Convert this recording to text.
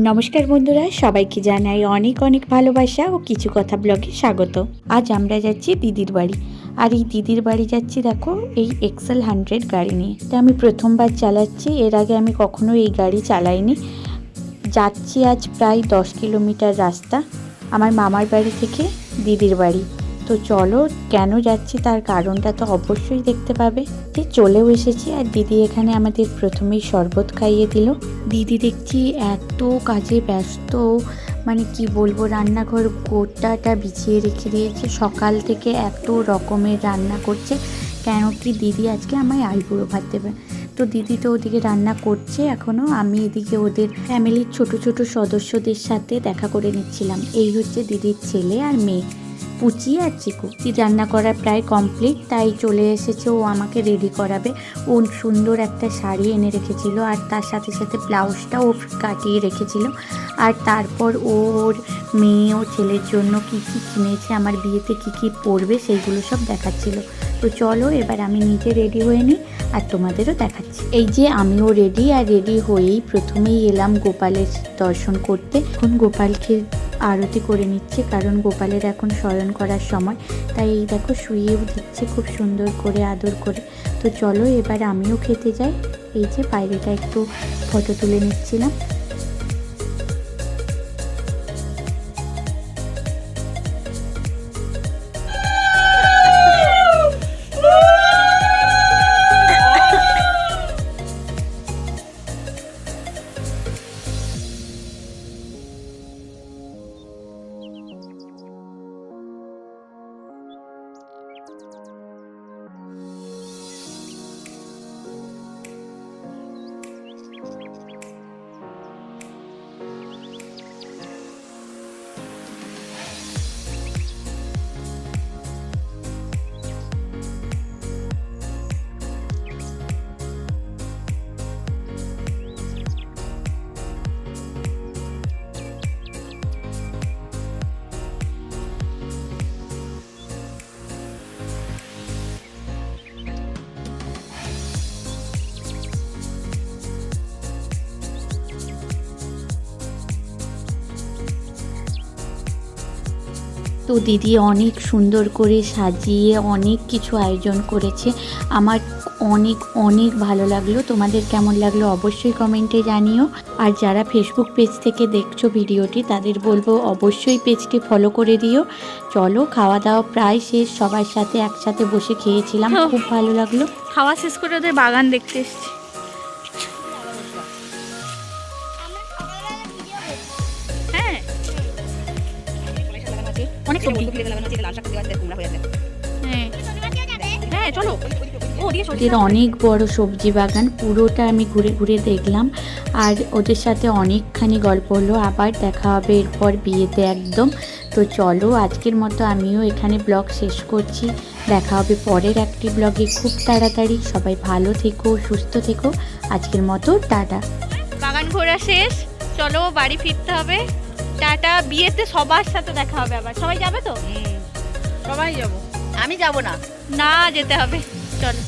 নমস্কার বন্ধুরা, সবাইকে জানাই অনেক অনেক ভালোবাসা ও কিছু কথা ব্লগে স্বাগত। আজ আমরা যাচ্ছি দিদির বাড়ি। আর এই দিদির বাড়ি যাচ্ছি দেখো এই এক্সেল 100 গাড়ি নিয়ে। তো আমি প্রথমবার চালাচ্ছি, এর আগে আমি কখনো এই গাড়ি চালাইনি। যাচ্ছি আজ প্রায় 10 কিলোমিটার রাস্তা আমার মামার বাড়ি থেকে দিদির বাড়ি। তো চলো, কেন যাচ্ছি তার কারণটা তো অবশ্যই দেখতে পাবে। যে চলেও এসেছি আর দিদি এখানে আমাদের প্রথমেই শরবত খাইয়ে দিল। দিদি দেখছি এত কাজে ব্যস্ত, মানে কি বলবো, রান্নাঘর গোটাটা বিছিয়ে রেখে দিয়েছে। সকাল থেকে এত রকমের রান্না করছে, কেন কি দিদি আজকে আমায় আইবুড়ো ভাত দেবে। তো দিদি তো ওদিকে রান্না করছে এখনও, আমি এদিকে ওদের ফ্যামিলির ছোট ছোট সদস্যদের সাথে দেখা করে নিচ্ছিলাম। এই হচ্ছে দিদির ছেলে আর মেয়ে, পুচি আর চিকু। রান্না করা প্রায় কমপ্লিট, তাই চলে এসেছে ও আমাকে রেডি করাবে। ও সুন্দর একটা শাড়ি এনে রেখেছিল আর তার সাথে সাথে ব্লাউজটাও কাটিয়ে রেখেছিল। আর তারপর ওর মেয়ে ও ছেলের জন্য কী কী কিনেছে, আমার বিয়েতে কী কী পরবে সেইগুলো সব দেখাচ্ছিল। তো চলো এবার আমি নিজে রেডি হয়ে নিই আর তোমাদেরও দেখাচ্ছি। এই যে আমিও রেডি, আর রেডি হয়েই প্রথমেই এলাম গোপালের দর্শন করতে। এখন গোপালকে আরতি করে নিচ্ছে, কারণ গোপালের এখন শয়ন করার সময়, তাই এই দেখো শুয়েও দিচ্ছে খুব সুন্দর করে আদর করে। তো চলো এবার আমিও খেতে যাই। এই যে বাইরেটা একটু ফটো তুলে নিচ্ছিলাম। তো দিদি অনেক সুন্দর করে সাজিয়ে অনেক কিছু আয়োজন করেছে, আমার অনেক অনেক ভালো লাগলো। তোমাদের কেমন লাগলো অবশ্যই কমেন্টে জানিও। আর যারা ফেসবুক পেজ থেকে দেখছো ভিডিওটি, তাদের বলবো অবশ্যই পেজটি ফলো করে দিও। চলো, খাওয়া দাওয়া প্রায় শেষ, সবার সাথে একসাথে বসে খেয়েছিলাম, খুব ভালো লাগলো। খাওয়া শেষ করে ওদের বাগান দেখতে এসেছি। হ্যাঁ, অনেক সবজি। হ্যাঁ চলো, ওদের অনেক বড় সবজি বাগান, পুরোটা আমি ঘুরে ঘুরে দেখলাম। আর ওদের সাথে অনেকখানি গল্প হলো। আবার দেখা হবে এরপর বিয়েতে একদম। তো চলো, আজকের মতো আমিও এখানে ব্লগ শেষ করছি। দেখা হবে পরের একটি ব্লগে খুব তাড়াতাড়ি। সবাই ভালো থেকো, সুস্থ থেকো। আজকের মতো টাটা। বাগান ঘোরা শেষ, চলো বাড়ি ফিরতে হবে। টাটা। বিয়েতে সবার সাথে দেখা হবে আবার। সবাই যাবে তো? সবাই যাবো, আমি যাব না। না, যেতে হবে, চলো।